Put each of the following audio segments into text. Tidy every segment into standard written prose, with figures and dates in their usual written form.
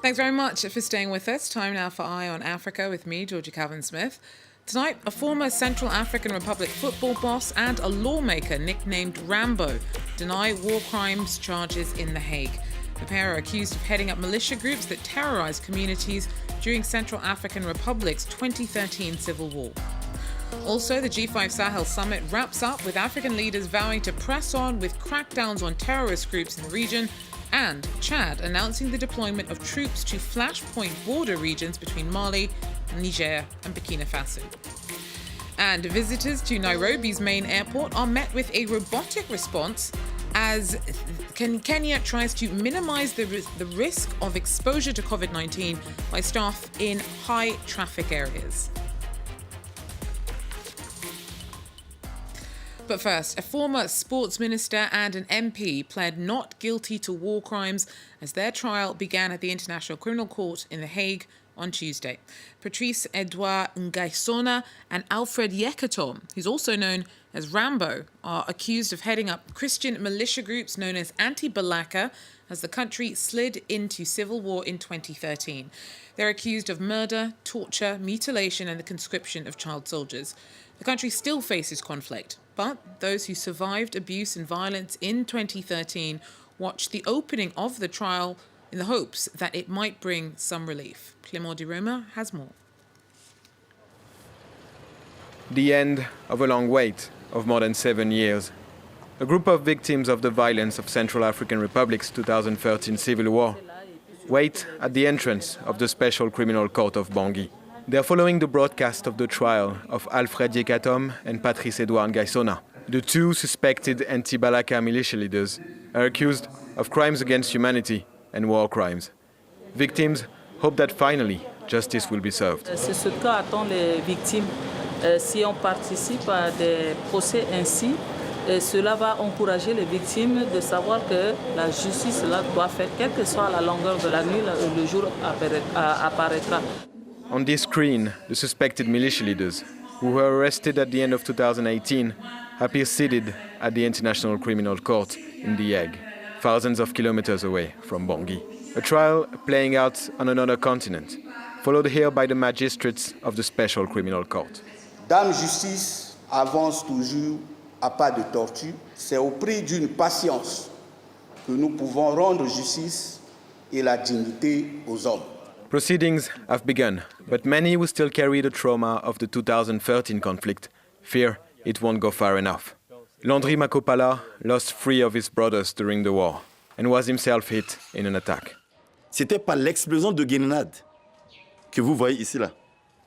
Thanks very much for staying with us. Time now for Eye on Africa with me, Georgia Calvin-Smith. Tonight, a former Central African Republic football boss and a lawmaker nicknamed Rambo deny war crimes charges in The Hague. The pair are accused of heading up militia groups that terrorized communities during Central African Republic's 2013 civil war. Also, the G5 Sahel summit wraps up with African leaders vowing to press on with crackdowns on terrorist groups in the region, and Chad announcing the deployment of troops to flashpoint border regions between Mali, Niger and Burkina Faso. And visitors to Nairobi's main airport are met with a robotic response as Kenya tries to minimize the risk of exposure to COVID-19 by staff in high traffic areas. But first, a former sports minister and an MP pled not guilty to war crimes as their trial began at the International Criminal Court in The Hague on Tuesday. Patrice Edouard Ngaisona and Alfred Yekatom, who's also known as Rambo, are accused of heading up Christian militia groups known as Anti-Balaka as the country slid into civil war in 2013. They're accused of murder, torture, mutilation and the conscription of child soldiers. The country still faces conflict, but those who survived abuse and violence in 2013 watched the opening of the trial in the hopes that it might bring some relief. Clément de Roma has more. The end of a long wait of more than 7 years. A group of victims of the violence of Central African Republic's 2013 civil war wait at the entrance of the Special Criminal Court of Bangui. They are following the broadcast of the trial of Alfred Yekatom and Patrice Edouard Ngaisona. The two suspected anti-Balaka militia leaders are accused of crimes against humanity and war crimes. Victims hope that finally justice will be served. C'est ce qu'attendent les victimes. Si on participe à des procès ainsi, cela va encourager les victimes de savoir que la justice là, doit faire, quelle que soit la longueur de la nuit, le jour apparaîtra. On this screen, the suspected militia leaders, who were arrested at the end of 2018, appear seated at the International Criminal Court in The Hague, thousands of kilometers away from Bangui. A trial playing out on another continent, followed here by the magistrates of the Special Criminal Court. Dame Justice avance toujours à pas de tortue. C'est au prix d'une patience que nous pouvons rendre justice et la dignité aux hommes. Proceedings have begun, but many who still carry the trauma of the 2013 conflict fear it won't go far enough. Landry Makopala lost 3 of his brothers during the war and was himself hit in an attack. C'était par l'explosion de grenades que vous voyez ici là.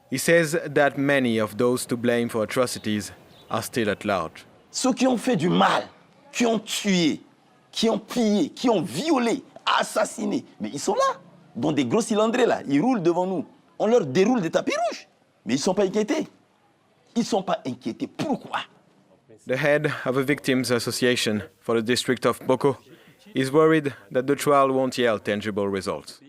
He says that many of those to blame for atrocities are still at large. Ceux qui ont fait du mal, qui ont tué, qui ont pillé, qui ont violé, assassiné, mais ils sont là, dans des gros cylindrés là, ils roulent devant nous. On leur déroule des tapis rouges, mais ils ne sont pas inquiétés. Ils ne sont pas inquiétés. Pourquoi? The head of a victims association for the district of Boko is worried that the trial won't yield tangible results.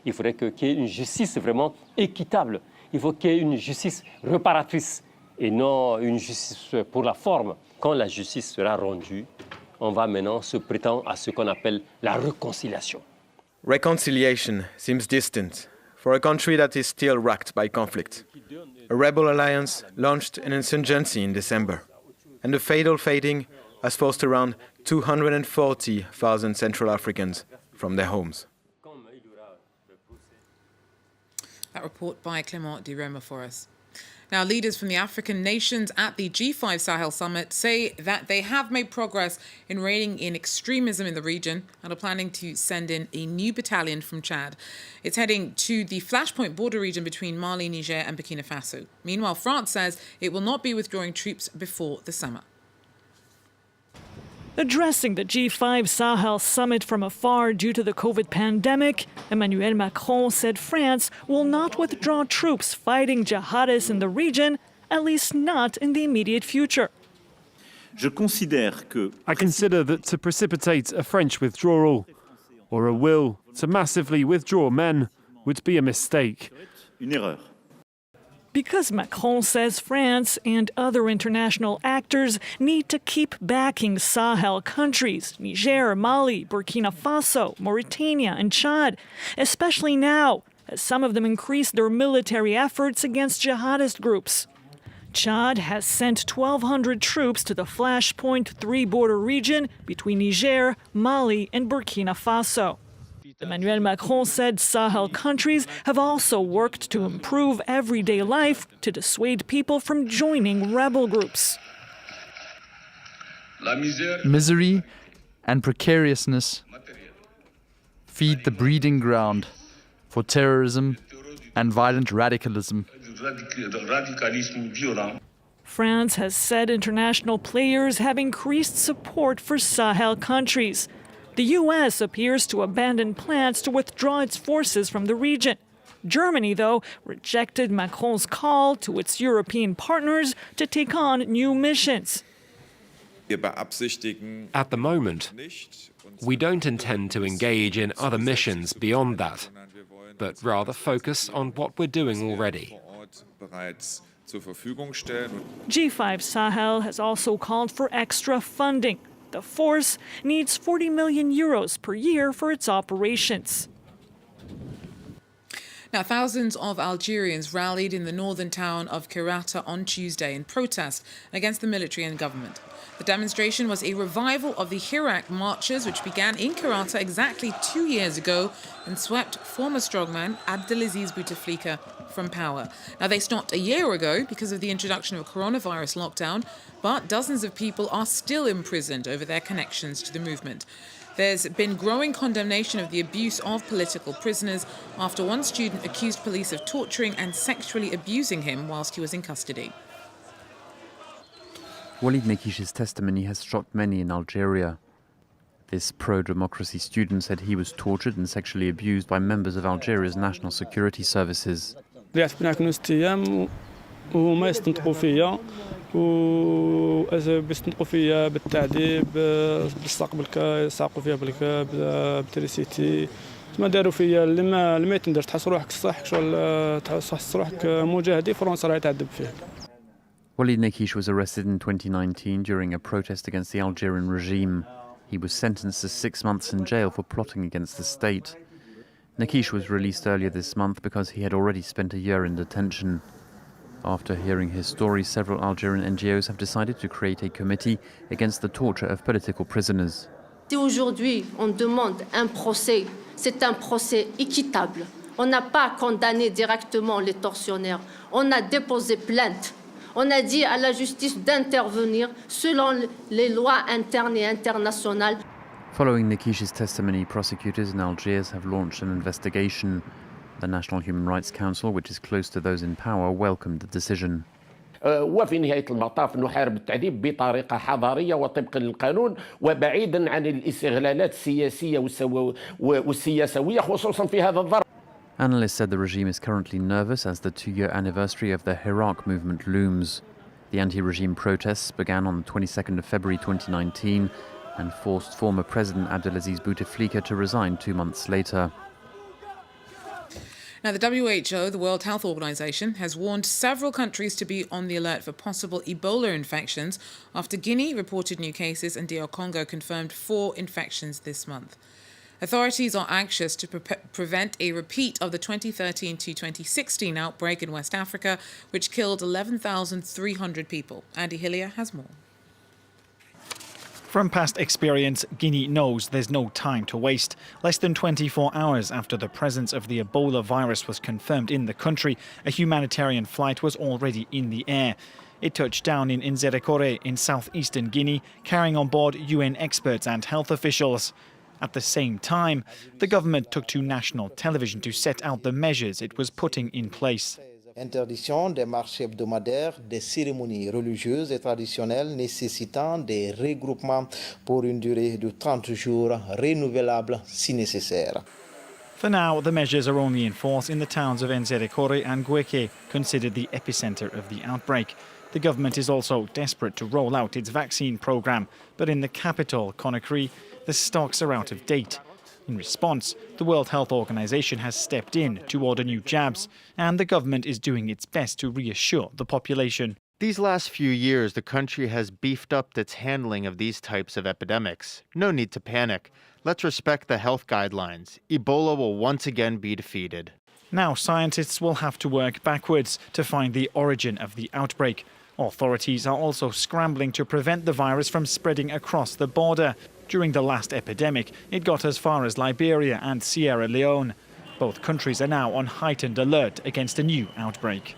Il faudrait qu'il y ait une justice vraiment équitable. Il faut qu'il y ait une justice réparatrice et non une justice pour la forme. Quand la justice sera rendue, on va maintenant se prétendre à ce qu'on appelle la réconciliation. Reconciliation seems distant for a country that is still racked by conflict. A rebel alliance launched an insurgency in December, and the fatal fighting has forced around 240,000 Central Africans from their homes. That report by Clément de Roma for us. Now, leaders from the African nations at the G5 Sahel summit say that they have made progress in reining in extremism in the region and are planning to send in a new battalion from Chad. It's heading to the flashpoint border region between Mali, Niger and Burkina Faso. Meanwhile, France says it will not be withdrawing troops before the summer. Addressing the G5 Sahel summit from afar due to the COVID pandemic, Emmanuel Macron said France will not withdraw troops fighting jihadists in the region, at least not in the immediate future. I consider that to precipitate a French withdrawal or a will to massively withdraw men would be a mistake. because Macron says France and other international actors need to keep backing Sahel countries, Niger, Mali, Burkina Faso, Mauritania and Chad, especially now, as some of them increase their military efforts against jihadist groups. Chad has sent 1,200 troops to the Flashpoint 3 border region between Niger, Mali and Burkina Faso. Emmanuel Macron said Sahel countries have also worked to improve everyday life to dissuade people from joining rebel groups. Misery and precariousness feed the breeding ground for terrorism and violent radicalism. France has said international players have increased support for Sahel countries. The US appears to abandon plans to withdraw its forces from the region. Germany, though, rejected Macron's call to its European partners to take on new missions. At the moment, we don't intend to engage in other missions beyond that, but rather focus on what we're doing already. G5 Sahel has also called for extra funding. The force needs 40 million euros per year for its operations. Now, thousands of Algerians rallied in the northern town of Kirata on Tuesday in protest against the military and government. The demonstration was a revival of the Hague marches, which began in Kirata exactly 2 years ago and swept former strongman Abdelaziz Bouteflika from power. Now, they stopped a year ago because of the introduction of a coronavirus lockdown, but dozens of people are still imprisoned over their connections to the movement. There's been growing condemnation of the abuse of political prisoners after one student accused police of torturing and sexually abusing him whilst he was in custody. Walid Nekish's testimony has shocked many in Algeria. This pro-democracy student said he was tortured and sexually abused by members of Algeria's national security services. وما يستنطقوا فيا وبيستنطقوا فيا بالتعذيب بالساق يساقوا فيا بالتريسيتي ما داروا فيا اللي ما يتندرش تحس روحك صح شغل تحس روحك مجاهدي فرنسا راهي تعذب فيك. Walid Nekish was arrested in 2019 during a protest against the Algerian regime. He was sentenced to 6 months in jail for plotting against the state. Nekish was released earlier this month because he had already spent a year in detention. After hearing his story, several Algerian NGOs have decided to create a committee against the torture of political prisoners. Si aujourd'hui on demande un procès, c'est un procès équitable. On n'a pas condamné directement les tortionnaires. On a déposé plainte. On a dit à la justice d'intervenir selon les lois internes et internationales. Following Nekish's testimony, prosecutors in Algiers have launched an investigation. The National Human Rights Council, which is close to those in power, welcomed the decision. وفي نهاية المطاف نحارب التعذيب بطريقة حضارية وطبقا للقانون وبعيدا عن الاستغلالات السياسية والسياسوية خصوصا في هذا الظرف. Analysts said the regime is currently nervous as the 2-year anniversary of the Hague movement looms. The anti-regime protests began on the 22nd of February 2019 and forced former President Abdelaziz Bouteflika to resign 2 months later. Now, the WHO, the World Health Organization, has warned several countries to be on the alert for possible Ebola infections after Guinea reported new cases and DR Congo confirmed 4 infections this month. Authorities are anxious to prevent a repeat of the 2013 to 2016 outbreak in West Africa, which killed 11,300 people. Andy Hillier has more. From past experience, Guinea knows there's no time to waste. Less than 24 hours after the presence of the Ebola virus was confirmed in the country, a humanitarian flight was already in the air. It touched down in Nzerekore in southeastern Guinea, carrying on board UN experts and health officials. At the same time, the government took to national television to set out the measures it was putting in place. Interdiction des marchés hebdomadaires, des cérémonies religieuses et traditionnelles nécessitant des regroupements pour une durée de 30 jours renouvelable si nécessaire. For now, the measures are only in force in the towns of Nzerekore and Gueke, considered the epicenter of the outbreak. The government is also desperate to roll out its vaccine program, but in the capital, Conakry, the stocks are out of date. In response, the World Health Organization has stepped in to order new jabs, and the government is doing its best to reassure the population. These last few years, the country has beefed up its handling of these types of epidemics. No need to panic. Let's respect the health guidelines. Ebola will once again be defeated. Now scientists will have to work backwards to find the origin of the outbreak. Authorities are also scrambling to prevent the virus from spreading across the border. During the last epidemic, it got as far as Liberia and Sierra Leone. Both countries are now on heightened alert against a new outbreak.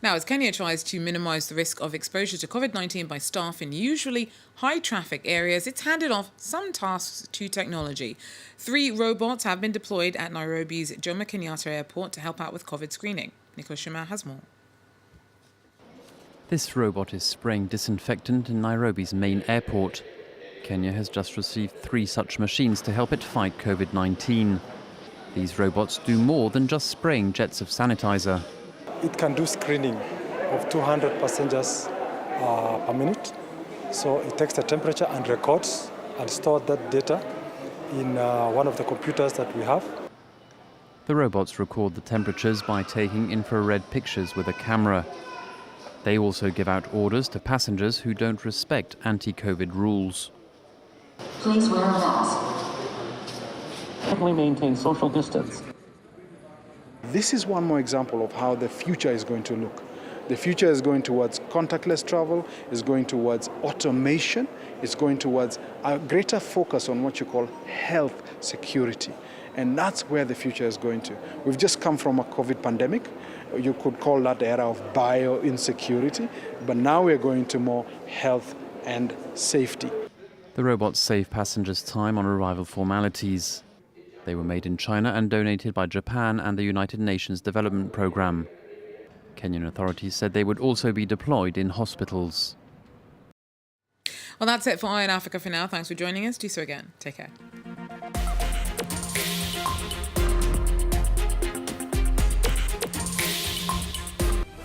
Now, as Kenya tries to minimise the risk of exposure to COVID-19 by staff in usually high-traffic areas, it's handed off some tasks to technology. 3 robots have been deployed at Nairobi's Jomo Kenyatta Airport to help out with COVID screening. Nicholas Shuma has more. This robot is spraying disinfectant in Nairobi's main airport. Kenya has just received 3 such machines to help it fight COVID-19. These robots do more than just spraying jets of sanitizer. It can do screening of 200 passengers per minute. So it takes the temperature and records and stores that data in one of the computers that we have. The robots record the temperatures by taking infrared pictures with a camera. They also give out orders to passengers who don't respect anti-COVID rules. Please wear a mask. Carefully maintain social distance. This is one more example of how the future is going to look. The future is going towards contactless travel, is going towards automation, is going towards a greater focus on what you call health security. And that's where the future is going to. We've just come from a COVID pandemic. You could call that the era of bio-insecurity, but now we're going to more health and safety. The robots save passengers time on arrival formalities. They were made in China and donated by Japan and the United Nations Development Programme. Kenyan authorities said they would also be deployed in hospitals. Well, that's it for Eye on Africa for now. Thanks for joining us. Do so again. Take care.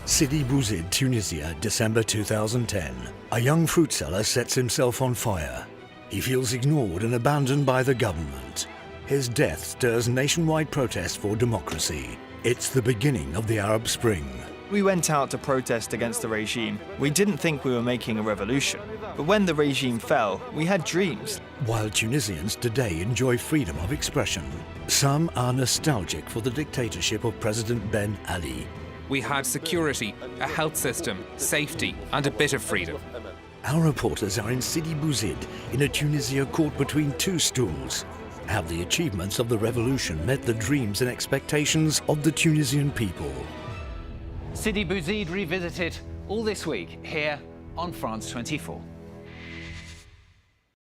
Sidi Bouzid, Tunisia, December 2010. A young fruit seller sets himself on fire. He feels ignored and abandoned by the government. His death stirs nationwide protests for democracy. It's the beginning of the Arab Spring. We went out to protest against the regime. We didn't think we were making a revolution. But when the regime fell, we had dreams. While Tunisians today enjoy freedom of expression, some are nostalgic for the dictatorship of President Ben Ali. We had security, a health system, safety, and a bit of freedom. Our reporters are in Sidi Bouzid, in a Tunisia caught between 2 stools. Have the achievements of the revolution met the dreams and expectations of the Tunisian people? Sidi Bouzid Revisited, all this week here on France 24.